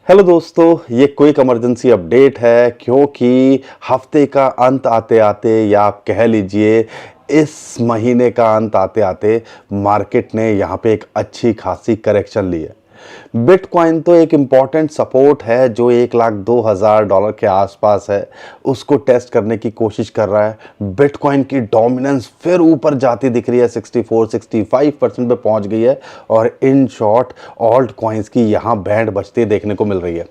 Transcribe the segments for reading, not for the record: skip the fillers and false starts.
Hello दोस्तों, ये quick emergency update है क्योंकि हफ्ते का अंत आते आते या आप कह लीजिए इस महीने का अंत आते आते मार्केट ने यहाँ पे एक अच्छी खासी करेक्शन ली है। बिटकॉइन तो एक इम्पॉर्टेंट सपोर्ट है जो $1,02,000 के आसपास है, उसको टेस्ट करने की कोशिश कर रहा है। बिटकॉइन की डोमिनेंस फिर ऊपर जाती दिख रही है, 64-65% पे पहुंच गई है और इन शॉर्ट ऑल्ट कॉइन्स की यहाँ बैंड बजती देखने को मिल रही है।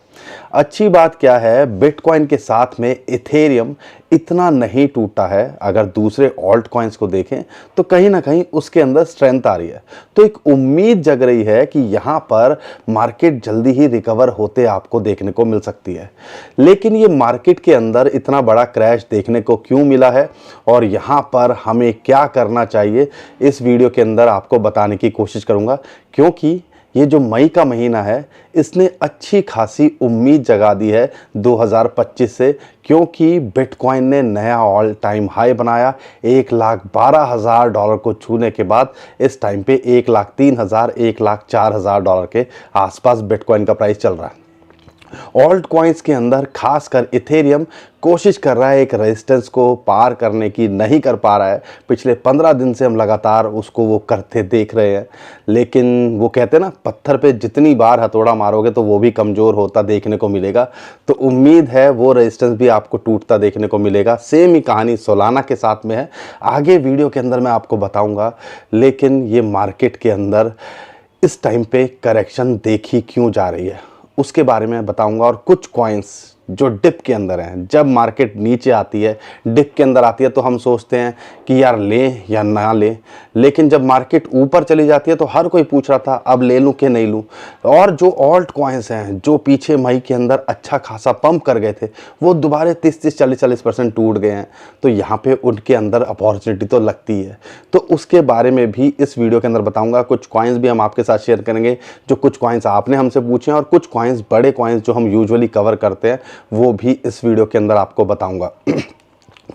अच्छी बात क्या है, बिटकॉइन के साथ में इथेरियम इतना नहीं टूटा है। अगर दूसरे ऑल्ट कॉइन्स को देखें तो कहीं ना कहीं उसके अंदर स्ट्रेंथ आ रही है, तो एक उम्मीद जग रही है कि यहाँ पर मार्केट जल्दी ही रिकवर होते आपको देखने को मिल सकती है। लेकिन ये मार्केट के अंदर इतना बड़ा क्रैश देखने को क्यों मिला है और यहाँ पर हमें क्या करना चाहिए, इस वीडियो के अंदर आपको बताने की कोशिश करूँगा। क्योंकि ये जो मई का महीना है इसने अच्छी खासी उम्मीद जगा दी है 2025 से, क्योंकि बिटकॉइन ने नया ऑल टाइम हाई बनाया। $1,12,000 को छूने के बाद इस टाइम पे $1,03,000 $1,04,000 के आसपास बिटकॉइन का प्राइस चल रहा है। ऑल्ट कॉइन्स के अंदर खासकर इथेरियम कोशिश कर रहा है एक रेजिस्टेंस को पार करने की, नहीं कर पा रहा है। पिछले 15 दिन से हम लगातार उसको वो करते देख रहे हैं, लेकिन वो कहते हैं ना, पत्थर पे जितनी बार हथौड़ा मारोगे तो वो भी कमज़ोर होता देखने को मिलेगा। तो उम्मीद है वो रेजिस्टेंस भी आपको टूटता देखने को मिलेगा। सेम ही कहानी सोलाना के साथ में है, आगे वीडियो के अंदर मैं आपको बताऊँगा। लेकिन ये मार्केट के अंदर इस टाइम पे करेक्शन देखी क्यों जा रही है उसके बारे में बताऊंगा। और कुछ कॉइन्स जो डिप के अंदर हैं, जब मार्केट नीचे आती है, डिप के अंदर आती है, तो हम सोचते हैं कि यार लें या ना लें, लेकिन जब मार्केट ऊपर चली जाती है तो हर कोई पूछ रहा था अब ले लूं कि नहीं लूं। और जो ऑल्ट कॉइन्स हैं जो पीछे मई के अंदर अच्छा खासा पंप कर गए थे, वो दोबारा 30-40% टूट गए हैं। तो यहाँ पे उनके अंदर अपॉर्चुनिटी तो लगती है, तो उसके बारे में भी इस वीडियो के अंदर बताऊंगा। कुछ कॉइन्स भी हम आपके साथ शेयर करेंगे, जो कुछ कॉइन्स आपने हमसे पूछे हैं, और कुछ कॉइन्स बड़े कॉइन्स जो हम यूजुअली कवर करते हैं वो भी इस वीडियो के अंदर आपको बताऊंगा।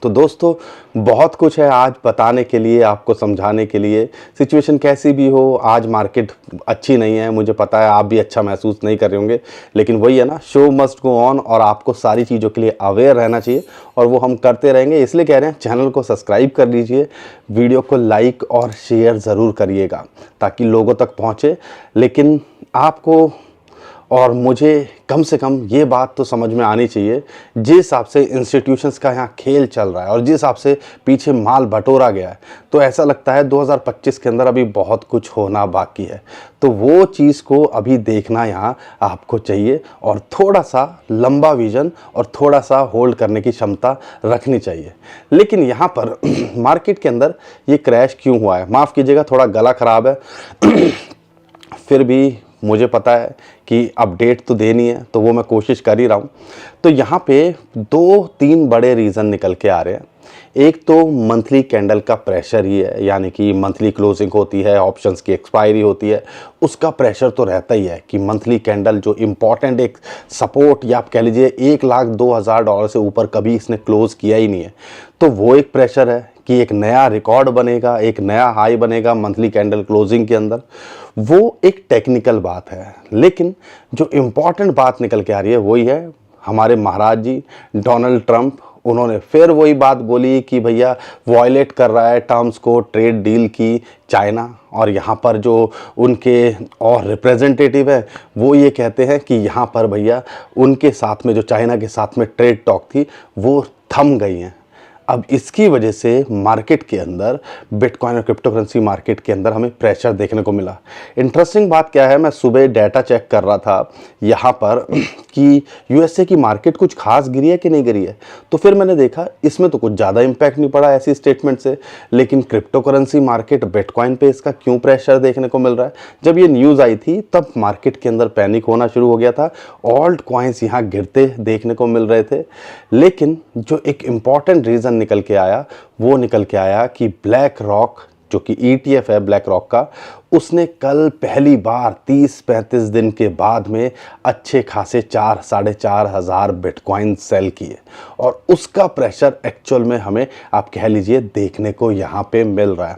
तो दोस्तों, बहुत कुछ है आज बताने के लिए, आपको समझाने के लिए। सिचुएशन कैसी भी हो, आज मार्केट अच्छी नहीं है, मुझे पता है, आप भी अच्छा महसूस नहीं कर रहे होंगे, लेकिन वही है ना, शो मस्ट गो ऑन, और आपको सारी चीज़ों के लिए अवेयर रहना चाहिए, और वो हम करते रहेंगे। इसलिए कह रहे हैं चैनल को सब्सक्राइब कर लीजिए, वीडियो को लाइक और शेयर ज़रूर करिएगा ताकि लोगों तक पहुँचे। लेकिन आपको और मुझे कम से कम ये बात तो समझ में आनी चाहिए, जिस हिसाब से इंस्टीट्यूशंस का यहाँ खेल चल रहा है और जिस हिसाब से पीछे माल बटोरा गया है, तो ऐसा लगता है 2025 के अंदर अभी बहुत कुछ होना बाकी है। तो वो चीज़ को अभी देखना यहाँ आपको चाहिए, और थोड़ा सा लंबा विजन और थोड़ा सा होल्ड करने की क्षमता रखनी चाहिए। लेकिन यहाँ पर मार्केट के अंदर ये क्रैश क्यों हुआ है, माफ़ कीजिएगा थोड़ा गला ख़राब है फिर भी मुझे पता है कि अपडेट तो देनी है, तो वो मैं कोशिश कर ही रहा हूँ। तो यहाँ पे 2-3 बड़े रीज़न निकल के आ रहे हैं। एक तो मंथली कैंडल का प्रेशर ही है, यानी कि मंथली क्लोजिंग होती है, ऑप्शंस की एक्सपायरी होती है, उसका प्रेशर तो रहता ही है कि मंथली कैंडल जो इम्पॉर्टेंट एक सपोर्ट, या आप कह लीजिए $1,02,000 से ऊपर कभी इसने क्लोज़ किया ही नहीं है, तो वो एक प्रेशर है कि एक नया रिकॉर्ड बनेगा, एक नया हाई बनेगा मंथली कैंडल क्लोजिंग के अंदर। वो एक टेक्निकल बात है, लेकिन जो इम्पॉर्टेंट बात निकल के आ रही है वही है हमारे महाराज जी डोनाल्ड ट्रंप। उन्होंने फिर वही बात बोली कि भैया वॉयलेट कर रहा है टर्म्स को, ट्रेड डील की चाइना, और यहाँ पर जो उनके और रिप्रेजेंटेटिव है वो ये कहते हैं कि यहाँ पर भैया उनके साथ में जो चाइना के साथ में ट्रेड टॉक थी वो थम गई हैं। अब इसकी वजह से मार्केट के अंदर, बिटकॉइन और क्रिप्टो करेंसी मार्केट के अंदर हमें प्रेशर देखने को मिला। इंटरेस्टिंग बात क्या है, मैं सुबह डाटा चेक कर रहा था यहाँ पर कि यूएसए की मार्केट कुछ खास गिरी है कि नहीं गिरी है, तो फिर मैंने देखा इसमें तो कुछ ज़्यादा इम्पैक्ट नहीं पड़ा ऐसी स्टेटमेंट से। लेकिन क्रिप्टो करेंसी मार्केट, बिटकॉइन पे इसका क्यों प्रेशर देखने को मिल रहा है? जब ये न्यूज़ आई थी तब मार्केट के अंदर पैनिक होना शुरू हो गया था, ऑल्ट कॉइन्स यहाँ गिरते देखने को मिल रहे थे। लेकिन जो एक इम्पॉर्टेंट रीज़न निकल के आया, वो निकल के आया कि ब्लैक रॉक, जो कि ETF है ब्लैक रॉक का, उसने कल पहली बार 30-35 दिन के बाद में अच्छे खासे 4-4.5 हज़ार बिटकॉइन सेल किए, और उसका प्रेशर एक्चुअल में हमें आप कह लीजिए देखने को यहाँ पे मिल रहा है।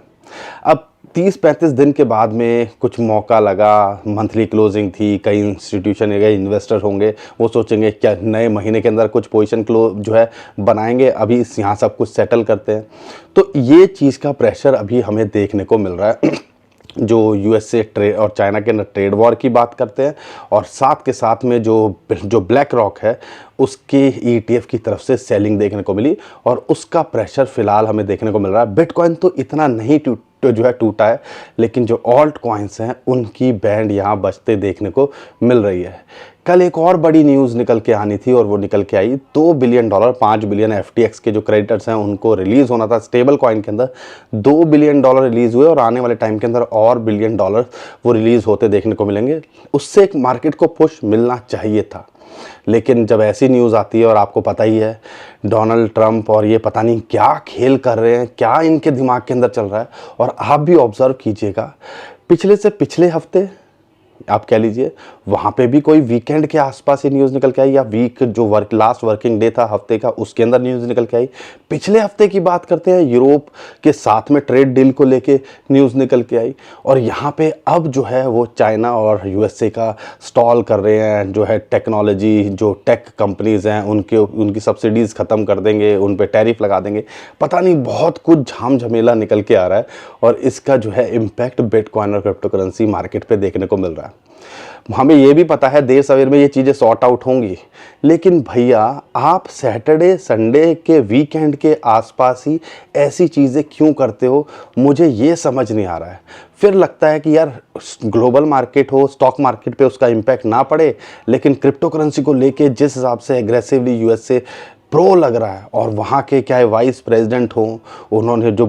अब 30-35 दिन के बाद में कुछ मौका लगा, मंथली क्लोजिंग थी, कई इंस्टीट्यूशन कई इन्वेस्टर होंगे, वो सोचेंगे क्या नए महीने के अंदर कुछ पोजीशन जो है बनाएंगे, अभी यहाँ सब कुछ सेटल करते हैं। तो ये चीज़ का प्रेशर अभी हमें देखने को मिल रहा है जो यूएसए ट्रेड और चाइना के अंदर ट्रेड वॉर की बात करते हैं, और साथ के साथ में जो ब्लैक रॉक है उसके ईटीएफ की तरफ से सेलिंग देखने को मिली, और उसका प्रेशर फिलहाल हमें देखने को मिल रहा है। बिटकॉइन तो इतना नहीं टूटा है, लेकिन जो ऑल्ट कॉइन्स हैं उनकी बैंड यहाँ बजते देखने को मिल रही है। कल एक और बड़ी न्यूज़ निकल के आनी थी और वो निकल के आई, $2 बिलियन 5 बिलियन FTX के जो क्रेडिटर्स हैं उनको रिलीज़ होना था स्टेबल कॉइन के अंदर। $2 बिलियन रिलीज़ हुए और आने वाले टाइम के अंदर और $1 बिलियन वो रिलीज़ होते देखने को मिलेंगे। उससे एक मार्केट को पुश मिलना चाहिए था, लेकिन जब ऐसी न्यूज़ आती है, और आपको पता ही है डोनाल्ड ट्रंप और ये पता नहीं क्या खेल कर रहे हैं, क्या इनके दिमाग के अंदर चल रहा है। और आप भी ऑब्जर्व कीजिएगा, पिछले से पिछले हफ्ते आप कह लीजिए वहाँ पे भी कोई वीकेंड के आसपास ही न्यूज़ निकल के आई, या वीक जो लास्ट वर्किंग डे था हफ्ते का उसके अंदर न्यूज़ निकल के आई। पिछले हफ्ते की बात करते हैं, यूरोप के साथ में ट्रेड डील को लेके न्यूज़ निकल के आई, और यहाँ पे अब जो है वो चाइना और यूएसए का स्टॉल कर रहे हैं। जो है टेक्नोलॉजी, जो टेक कंपनीज़ हैं उनकी सब्सिडीज़ ख़त्म कर देंगे, उन पर टैरिफ लगा देंगे, पता नहीं बहुत कुछ झाम झमेला निकल के आ रहा है, और इसका जो है इम्पैक्ट बिटकॉइन और क्रिप्टो करेंसी मार्केट पे देखने को मिल रहा है। हमें ये भी पता है देर सवेर में ये चीज़ें सॉर्ट आउट होंगी, लेकिन भैया आप सैटरडे संडे के वीकेंड के आसपास ही ऐसी चीज़ें क्यों करते हो, मुझे ये समझ नहीं आ रहा है। फिर लगता है कि यार ग्लोबल मार्केट हो, स्टॉक मार्केट पे उसका इम्पैक्ट ना पड़े, लेकिन क्रिप्टो करेंसी को लेके जिस हिसाब से एग्रेसिवली यूएसए प्रो लग रहा है, और वहाँ के क्या है वाइस प्रेसिडेंट हो, उन्होंने जो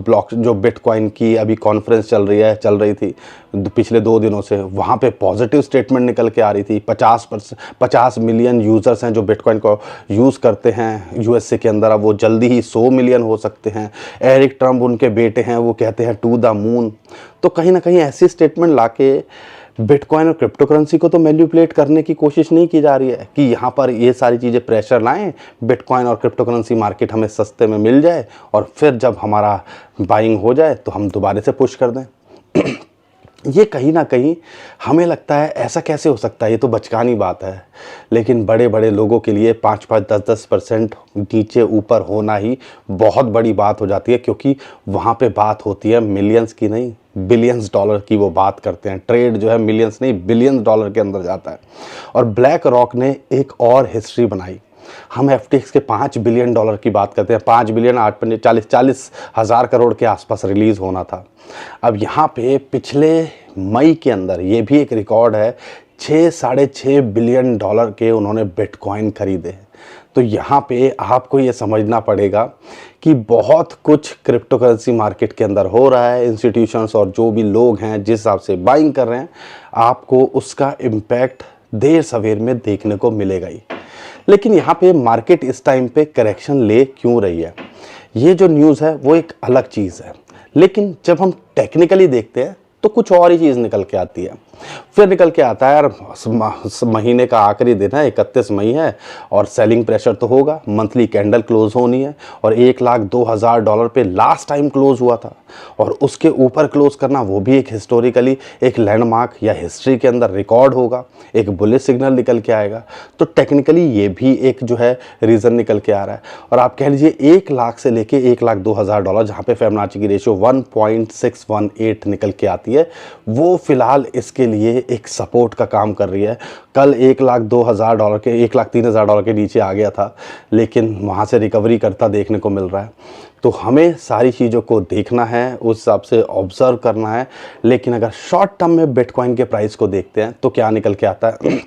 बिटकॉइन की अभी कॉन्फ्रेंस चल रही थी पिछले 2 दिनों से, वहाँ पे पॉजिटिव स्टेटमेंट निकल के आ रही थी। 50 मिलियन यूज़र्स हैं जो बिटकॉइन को यूज़ करते हैं यूएसए के अंदर, अब वो जल्दी ही 100 मिलियन हो सकते हैं। एरिक ट्रम्प उनके बेटे हैं, वो कहते हैं टू द मून। तो कहीं ना कहीं ऐसी स्टेटमेंट लाके बिटकॉइन और क्रिप्टो करेंसी को तो मैनिपुलेट करने की कोशिश नहीं की जा रही है कि यहाँ पर ये सारी चीज़ें प्रेशर लाएं, बिटकॉइन और क्रिप्टो करेंसी मार्केट हमें सस्ते में मिल जाए, और फिर जब हमारा बाइंग हो जाए तो हम दोबारा से पुश कर दें। ये कहीं ना कहीं हमें लगता है ऐसा कैसे हो सकता है, ये तो बचकानी बात है, लेकिन बड़े बड़े लोगों के लिए 5-5, 10-10% नीचे ऊपर होना ही बहुत बड़ी बात हो जाती है, क्योंकि वहाँ पे बात होती है मिलियंस की नहीं बिलियंस डॉलर की वो बात करते हैं। ट्रेड जो है मिलियंस नहीं बिलियंस डॉलर के अंदर जाता है। और ब्लैक रॉक ने एक और हिस्ट्री बनाई। हम FTX के $5 बिलियन की बात करते हैं, 5 बिलियन 40 हज़ार करोड़ के आसपास रिलीज़ होना था। अब यहाँ पे पिछले मई के अंदर ये भी एक रिकॉर्ड है, 6-6.5 बिलियन डॉलर के उन्होंने बिटकॉइन खरीदे। तो यहाँ पे आपको ये समझना पड़ेगा कि बहुत कुछ क्रिप्टो करेंसी मार्केट के अंदर हो रहा है। इंस्टीट्यूशंस और जो भी लोग हैं जिस हिसाब से बाइंग कर रहे हैं, आपको उसका इम्पैक्ट देर सवेर में देखने को मिलेगा ही। लेकिन यहाँ पे मार्केट इस टाइम पे करेक्शन ले क्यों रही है, ये जो न्यूज़ है वो एक अलग चीज़ है, लेकिन जब हम टेक्निकली देखते हैं तो कुछ और ही चीज़ निकल के आती है। फिर निकल के आता है यार महीने का आखिरी दिन है, 31 मई है, और सेलिंग प्रेशर तो होगा, मंथली कैंडल क्लोज होनी है, और $1,02,000 पे लास्ट टाइम क्लोज हुआ था, और उसके ऊपर क्लोज करना वो भी एक हिस्टोरिकली एक लैंडमार्क या हिस्ट्री के अंदर रिकॉर्ड होगा, एक बुलिश सिग्नल निकल के आएगा। तो टेक्निकली ये भी एक जो है रीज़न निकल के आ रहा है। और आप कह लीजिए 1 लाख से लेके $1,02,000 जहाँ पे फिबोनाची की रेशियो 1.618 निकल के आती है, वो फिलहाल इसके लिए एक सपोर्ट का काम कर रही है। कल $1,02,000 के $1,03,000 के नीचे आ गया था, लेकिन वहाँ से रिकवरी करता देखने को मिल रहा है। तो हमें सारी चीज़ों को देखना है, उस हिसाब से ऑब्ज़र्व करना है। लेकिन अगर शॉर्ट टर्म में बिटकॉइन के प्राइस को देखते हैं तो क्या निकल के आता है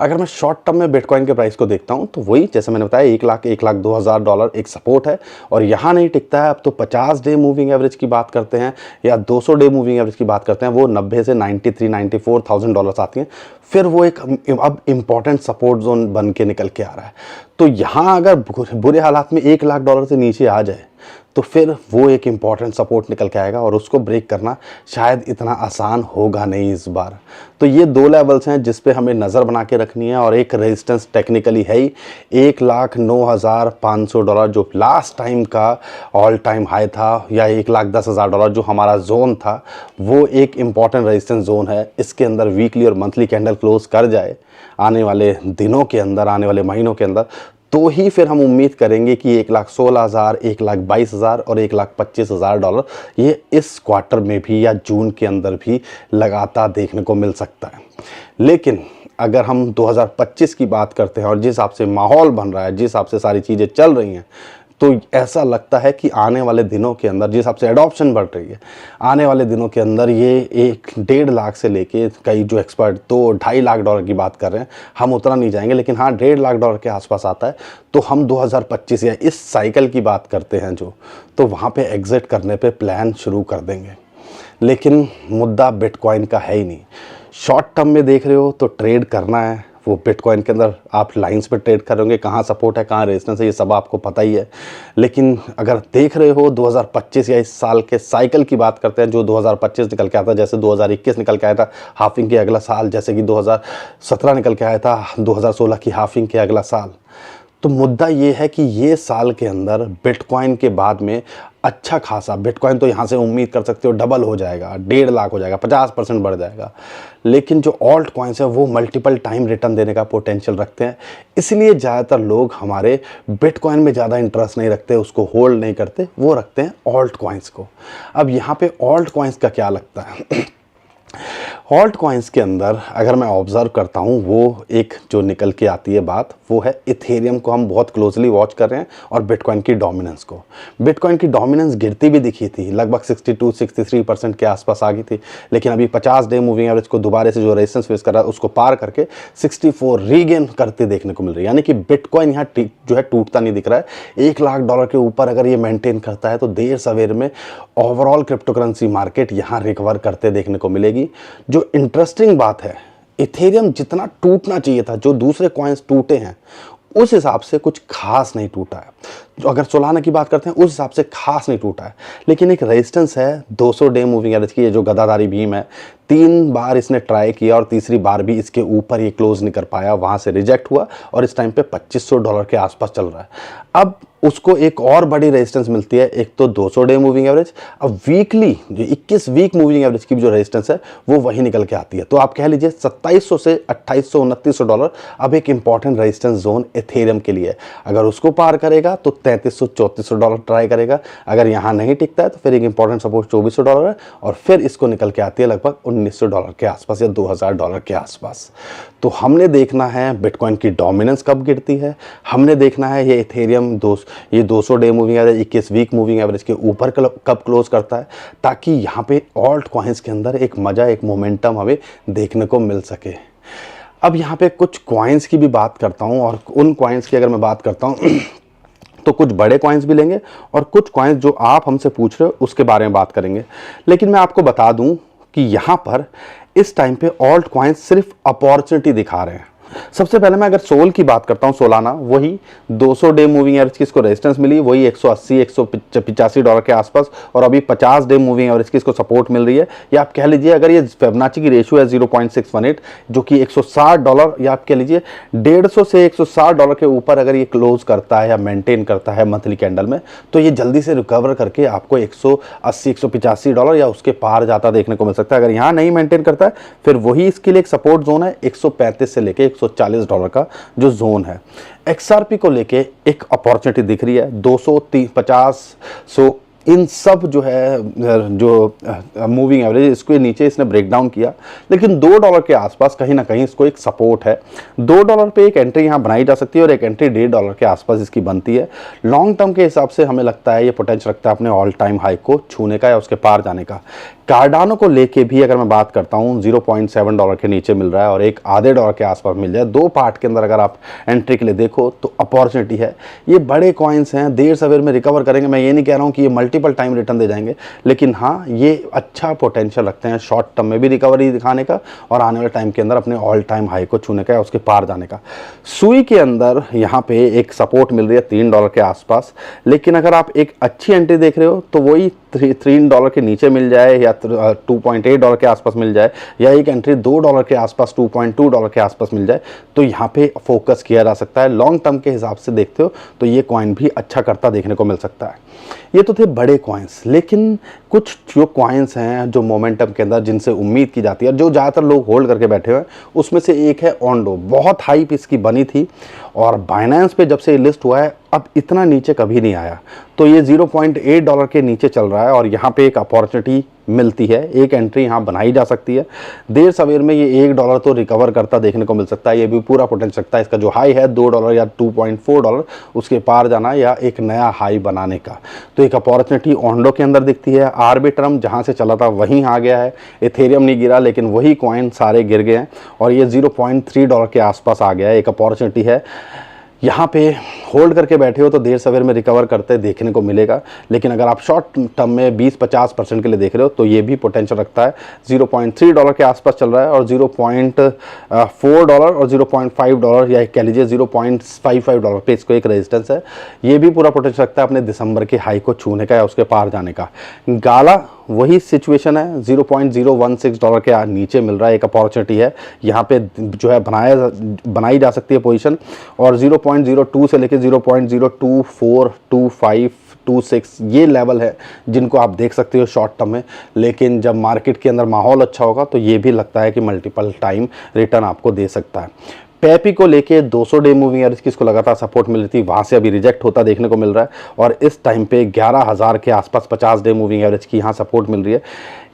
अगर मैं शॉर्ट टर्म में बिटकॉइन के प्राइस को देखता हूं तो वही जैसे मैंने बताया $1,02,000 एक सपोर्ट है, और यहाँ नहीं टिकता है। अब तो 50 डे मूविंग एवरेज की बात करते हैं या 200 डे मूविंग एवरेज की बात करते हैं, वो 90 से $93,000-94,000 आती हैं। फिर वो एक अब इम्पॉर्टेंट सपोर्ट जोन बन के निकल के आ रहा है। तो यहाँ अगर बुरे हालात में $1,00,000 से नीचे आ जाए तो फिर वो एक इम्पॉर्टेंट सपोर्ट निकल के आएगा और उसको ब्रेक करना शायद इतना आसान होगा नहीं इस बार। तो ये 2 लेवल्स हैं जिस पे हमें नज़र बना के रखनी है, और एक रेजिस्टेंस टेक्निकली है ही $1,09,500 जो लास्ट टाइम का ऑल टाइम हाई था, या $1,10,000 जो हमारा जोन था, वो एक इम्पॉर्टेंट रेजिस्टेंस जोन है। इसके अंदर वीकली और मंथली कैंडल क्लोज कर जाए आने वाले दिनों के अंदर, आने वाले महीनों के अंदर, तो ही फिर हम उम्मीद करेंगे कि $1,16,000, $1,22,000 और $1,25,000 ये इस क्वार्टर में भी या जून के अंदर भी लगातार देखने को मिल सकता है। लेकिन अगर हम 2025 की बात करते हैं और जिस हिसाब से माहौल बन रहा है, जिस हिसाब से सारी चीज़ें चल रही हैं, तो ऐसा लगता है कि आने वाले दिनों के अंदर जिस हिसाब से एडॉप्शन बढ़ रही है, आने वाले दिनों के अंदर ये 1.5 लाख से लेके कई जो एक्सपर्ट तो $2.5 लाख की बात कर रहे हैं, हम उतना नहीं जाएंगे, लेकिन हाँ $1.5 लाख के आसपास आता है। तो हम 2025 या इस साइकिल की बात करते हैं जो, तो वहाँ पे एग्जिट करने पे प्लान शुरू कर देंगे। लेकिन मुद्दा बिटकॉइन का है ही नहीं। शॉर्ट टर्म में देख रहे हो तो ट्रेड करना है, वो बिटकॉइन के अंदर आप लाइंस पे ट्रेड कर रहे होंगे, कहाँ सपोर्ट है कहाँ रेजिस्टेंस है ये सब आपको पता ही है। लेकिन अगर देख रहे हो 2025 या इस साल के साइकिल की बात करते हैं, जो 2025 निकल के आता है, जैसे 2021 निकल के आया था हाफिंग के अगला साल, जैसे कि 2017 निकल के आया था 2016 की हाफिंग के अगला साल, तो मुद्दा ये है कि ये साल के अंदर बिटकॉइन के बाद में अच्छा खासा, बिटकॉइन तो यहाँ से उम्मीद कर सकते हो डबल हो जाएगा, 1.5 लाख हो जाएगा, 50% बढ़ जाएगा। लेकिन जो ऑल्ट कॉइन्स है वो मल्टीपल टाइम रिटर्न देने का पोटेंशियल रखते हैं, इसलिए ज़्यादातर लोग हमारे बिटकॉइन में ज़्यादा इंटरेस्ट नहीं रखते, उसको होल्ड नहीं करते, वो रखते हैं ऑल्ट कॉइन्स को। अब यहाँ पे ऑल्ट कॉइन्स का क्या लगता है? ऑल्ट कॉइन्स के अंदर अगर मैं ऑब्जर्व करता हूँ, वो एक जो निकल के आती है बात, वो है इथेरियम को हम बहुत क्लोजली वॉच कर रहे हैं और बिटकॉइन की डोमिनेंस को। बिटकॉइन की डोमिनेंस गिरती भी दिखी थी, लगभग 62-63% के आसपास आ गई थी, लेकिन अभी 50 डे मूविंग एवरेज को दोबारा से जो रेजिस्टेंस फेस कर रहा है उसको पार करके 64 रीगेन करते देखने को मिल रही है। यानी कि बिटकॉइन यहाँ जो है टूटता नहीं दिख रहा है। $1 लाख के ऊपर अगर ये मेंटेन करता है तो देर सवेर में ओवरऑल क्रिप्टो करेंसी मार्केट यहाँ रिकवर करते देखने को मिलेगी। जो इंटरेस्टिंग बात है, इथेरियम जितना टूटना चाहिए था, जो दूसरे कॉइन्स टूटे हैं, उस हिसाब से कुछ खास नहीं टूटा है। जो अगर सोलाना की बात करते हैं उस हिसाब से खास नहीं टूटा है। लेकिन एक रेजिस्टेंस है 200 डे मूविंग एवरेज की, ये जो गदाधारी भीम है, 3 बार इसने ट्राई किया और तीसरी बार भी इसके ऊपर ये क्लोज नहीं कर पाया, वहाँ से रिजेक्ट हुआ और इस टाइम पे $2,500 के आसपास चल रहा है। अब उसको एक और बड़ी रेजिस्टेंस मिलती है, एक तो 200 डे मूविंग एवरेज, अब वीकली जो 21 वीक मूविंग एवरेज की जो रेजिस्टेंस है वो वही निकल के आती है। तो आप कह लीजिए 2700 से $2,800-$2,900 अब एक इंपॉर्टेंट रेजिस्टेंस जोन इथेरियम के लिए है। अगर उसको पार करेगा तो $3,300-$3,400 ट्राई करेगा, अगर यहाँ नहीं टिकता है तो फिर एक इंपॉर्टेंट सपोर्ट $2,400 है और फिर इसको निकल के आती है लगभग $1,900 के आसपास या $2,000 के आसपास। तो हमने देखना है बिटकॉइन की डोमिनेंस कब गिरती है, हमने देखना है ये इथेरियम ये 200 day moving average 21 week moving average के ऊपर कब क्लोज करता है, ताकि यहाँ पे ऑल्ट कॉइन्स के अंदर एक मज़ा, एक मोमेंटम हमें देखने को मिल सके। अब यहाँ पे कुछ कॉइन्स की भी बात करता हूँ, और उन कॉइन्स की अगर मैं बात करता हूँ तो कुछ बड़े कॉइन्स भी लेंगे और कुछ कॉइन्स जो आप हमसे पूछ रहे हो उसके बारे में बात करेंगे। लेकिन मैं आपको बता दूं कि यहाँ पर इस टाइम पे ऑल्ट कॉइन्स सिर्फ अपॉर्चुनिटी दिखा रहे हैं। सबसे पहले मैं अगर सोल की बात करता हूँ, सोलाना, वही 200 डे मूविंग एवरेज की इसको रेजिस्टेंस मिली, वही $180-185 के आसपास, और अभी 50 डे मूविंग एवरेज की इसको सपोर्ट मिल रही है। या आप कह लीजिए अगर ये फिबोनाची की रेशियो है 0.618 जो कि $160, या आप कह लीजिए 150 से $160 के ऊपर अगर ये क्लोज करता है या मेंटेन करता है मंथली कैंडल में, तो ये जल्दी से रिकवर करके आपको $180-185 या उसके पार जाता देखने को मिल सकता है। अगर यहाँ नहीं मेंटेन करता है फिर वही इसके लिए एक सपोर्ट जोन है $135 से लेके $140 का जो जोन है। XRP को लेके एक अपॉर्चुनिटी दिख रही है 250, सो इन सब जो है जो मूविंग एवरेज इसके नीचे इसने ब्रेक डाउन किया, लेकिन $2 के आसपास कहीं ना कहीं इसको एक सपोर्ट है। $2 पे एक एंट्री यहाँ बनाई जा सकती है और एक एंट्री $1.5 के आसपास इसकी बनती है। लॉन्ग टर्म के हिसाब से हमें लगता है ये पोटेंशियल रखता है अपने ऑल टाइम हाई को छूने का या उसके पार जाने का। कार्डानो को लेके भी अगर मैं बात करता हूँ, $0.7 के नीचे मिल रहा है और एक आधे डॉलर के आसपास मिल जाए, दो पार्ट के अंदर अगर आप एंट्री के लिए देखो तो अपॉर्चुनिटी है। ये बड़े कॉइन्स हैं, देर सवेर में रिकवर करेंगे। मैं ये नहीं कह रहा हूँ कि ये मल्टीपल टाइम रिटर्न दे जाएंगे, लेकिन हाँ, ये अच्छा पोटेंशियल रखते हैं शॉर्ट टर्म में भी रिकवरी दिखाने का और आने वाले टाइम के अंदर अपने ऑल टाइम हाई को छूने का या उसके पार जाने का। सुई के अंदर यहाँ पे एक सपोर्ट मिल रही है $3 के आसपास, लेकिन अगर आप एक अच्छी एंट्री देख रहे हो तो वही $3 के नीचे मिल जाए या $2.8 के आसपास मिल जाए, या एक एंट्री $2 के आसपास, $2.2 के आसपास मिल जाए, तो यहाँ पे फोकस किया जा सकता है। लॉन्ग टर्म के हिसाब से देखते हो तो ये कॉइन भी अच्छा करता देखने को मिल सकता है। ये तो थे बड़े कॉइन्स, लेकिन कुछ जो कॉइन्स हैं जो मोमेंटम के अंदर जिनसे उम्मीद की जाती है, जो ज़्यादातर लोग होल्ड करके बैठे हुए हैं, उसमें से एक है ओंडो। बहुत हाइप इसकी बनी थी और बाइनेंस पे जब से ये लिस्ट हुआ है अब इतना नीचे कभी नहीं आया, तो ये $0.8 के नीचे चल रहा है और यहाँ पे एक अपॉर्चुनिटी मिलती है, एक एंट्री यहाँ बनाई जा सकती है। देर सवेर में ये $1 तो रिकवर करता देखने को मिल सकता है, ये भी पूरा पोटेंशियल सकता है। इसका जो हाई है $2 या $2.4, उसके पार जाना या एक नया हाई बनाने का, तो एक अपॉर्चुनिटी ओंडो के अंदर दिखती है। आर्बिट्रम जहाँ से चला था वहीं आ गया है, इथेरियम नहीं गिरा लेकिन वही कॉइन सारे गिर गए हैं और ये $0.3 के आसपास आ गया है। एक अपॉर्चुनिटी है, यहाँ पे होल्ड करके बैठे हो तो देर सवेर में रिकवर करते देखने को मिलेगा, लेकिन अगर आप शॉर्ट टर्म में 20-50% के लिए देख रहे हो तो ये भी पोटेंशियल रखता है। $0.3 के आसपास चल रहा है और $0.4 और $0.5 या कह लीजिए $0.55 पे इसको एक रेजिस्टेंस है। ये भी पूरा पोटेंशियल रखता है अपने दिसंबर के हाई को छूने का या उसके पार जाने का। गाला वही सिचुएशन है, $0.016 के नीचे मिल रहा है, एक अपॉर्चुनिटी है यहाँ पे जो है बनाई जा सकती है पोजीशन, और 0.02 से लेकर 0.024, 25, 26 ये लेवल है जिनको आप देख सकते हो शॉर्ट टर्म में। लेकिन जब मार्केट के अंदर माहौल अच्छा होगा तो ये भी लगता है कि मल्टीपल टाइम रिटर्न आपको दे सकता है। पेपी को लेके 200 डे मूविंग एवरेज की इसको लगातार सपोर्ट मिल रही थी, वहाँ से अभी रिजेक्ट होता देखने को मिल रहा है और इस टाइम पे 11,000 के आसपास 50 डे मूविंग एवरेज की यहाँ सपोर्ट मिल रही है।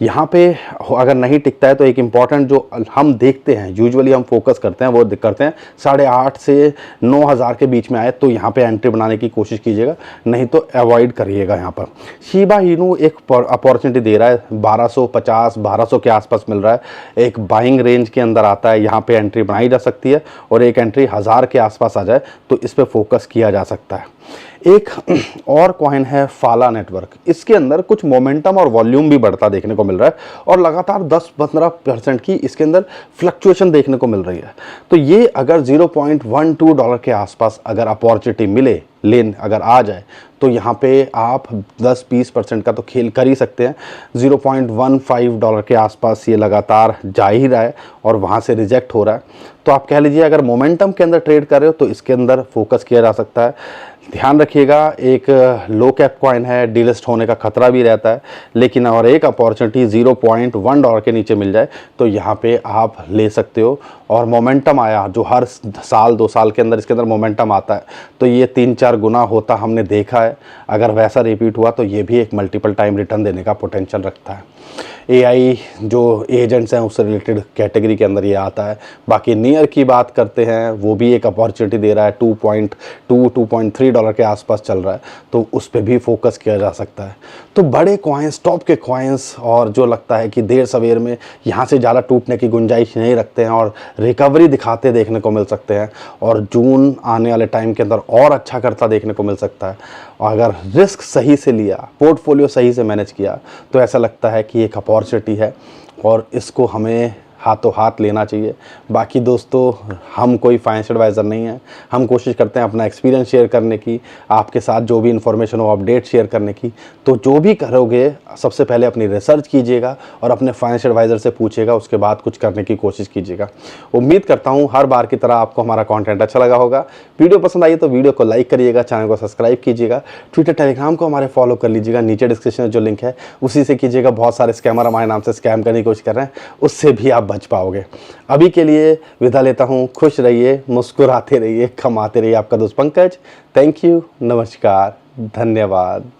यहाँ पे अगर नहीं टिकता है तो एक इम्पॉर्टेंट जो हम देखते हैं, यूजुअली हम फोकस करते हैं, वो करते हैं 8,500 से 9,000 के बीच में आए तो यहाँ पे एंट्री बनाने की कोशिश कीजिएगा, नहीं तो अवॉइड करिएगा। यहाँ पर शिबा इनू एक अपॉर्चुनिटी दे रहा है, 1250-1200 के आसपास मिल रहा है, एक बाइंग रेंज के अंदर आता है, यहाँ पे एंट्री बनाई जा सकती है और एक एंट्री 1000 के आसपास आ जाए तो इस पे फोकस किया जा सकता है। एक और कॉइन है फाला नेटवर्क, इसके अंदर कुछ मोमेंटम और वॉल्यूम भी बढ़ता देखने को मिल रहा है और लगातार 10-15% की इसके अंदर फ्लक्चुएशन देखने को मिल रही है। तो ये अगर $0.12 के आसपास अगर अपॉर्चुनिटी मिले, लेन अगर आ जाए, तो यहाँ पे आप 10-20% का तो खेल कर ही सकते हैं। $0.15 के आसपास ये लगातार जा ही रहा है और वहाँ से रिजेक्ट हो रहा है, तो आप कह लीजिए अगर मोमेंटम के अंदर ट्रेड कर रहे हो तो इसके अंदर फोकस किया जा सकता है। ध्यान रखिएगा, एक लो कैप कॉइन है, डीलिस्ट होने का खतरा भी रहता है, लेकिन और एक अपॉर्चुनिटी $0.1 के नीचे मिल जाए तो यहाँ पे आप ले सकते हो। और मोमेंटम आया जो हर साल 2 साल के अंदर इसके अंदर मोमेंटम आता है तो ये 3-4 गुना होता हमने देखा है। अगर वैसा रिपीट हुआ तो ये भी एक मल्टीपल टाइम रिटर्न देने का पोटेंशियल रखता है। AI जो एजेंट्स हैं उससे रिलेटेड कैटेगरी के अंदर ये आता है। बाकी नियर की बात करते हैं, वो भी एक अपॉर्चुनिटी दे रहा है, $2.3 के आसपास चल रहा है, तो उस पर भी फोकस किया जा सकता है। तो बड़े कॉइन्स, टॉप के कॉइन्स, और जो लगता है कि देर सवेर में यहाँ से ज़्यादा टूटने की गुंजाइश नहीं रखते हैं और रिकवरी दिखाते देखने को मिल सकते हैं, और जून आने वाले टाइम के अंदर और अच्छा करता देखने को मिल सकता है। और अगर रिस्क सही से लिया, पोर्टफोलियो सही से मैनेज किया, तो ऐसा लगता है कि एक अपॉर्चुनिटी है और इसको हमें हाथों हाथ लेना चाहिए। बाकी दोस्तों, हम कोई फाइनेंशियल एडवाइज़र नहीं है, हम कोशिश करते हैं अपना एक्सपीरियंस शेयर करने की, आपके साथ जो भी इन्फॉर्मेशन हो अपडेट शेयर करने की। तो जो भी करोगे सबसे पहले अपनी रिसर्च कीजिएगा और अपने फाइनेंशियल एडवाइज़र से पूछिएगा, उसके बाद कुछ करने की कोशिश कीजिएगा। उम्मीद करता हूँ हर बार की तरह आपको हमारा कॉन्टेंट अच्छा लगा होगा। वीडियो पसंद आई तो वीडियो को लाइक करिएगा, चैनल को सब्सक्राइब कीजिएगा, ट्विटर टेलीग्राम को हमारे फॉलो कर लीजिएगा, नीचे डिस्क्रिप्शन में जो लिंक है उसी से कीजिएगा। बहुत सारे स्कैमर हमारे नाम से स्कैम करने की कोशिश कर रहे हैं, उससे भी आप बच पाओगे। अभी के लिए विदा लेता हूं। खुश रहिए, मुस्कुराते रहिए, कमाते रहिए। आपका दोस्त पंकज। थैंक यू, नमस्कार, धन्यवाद।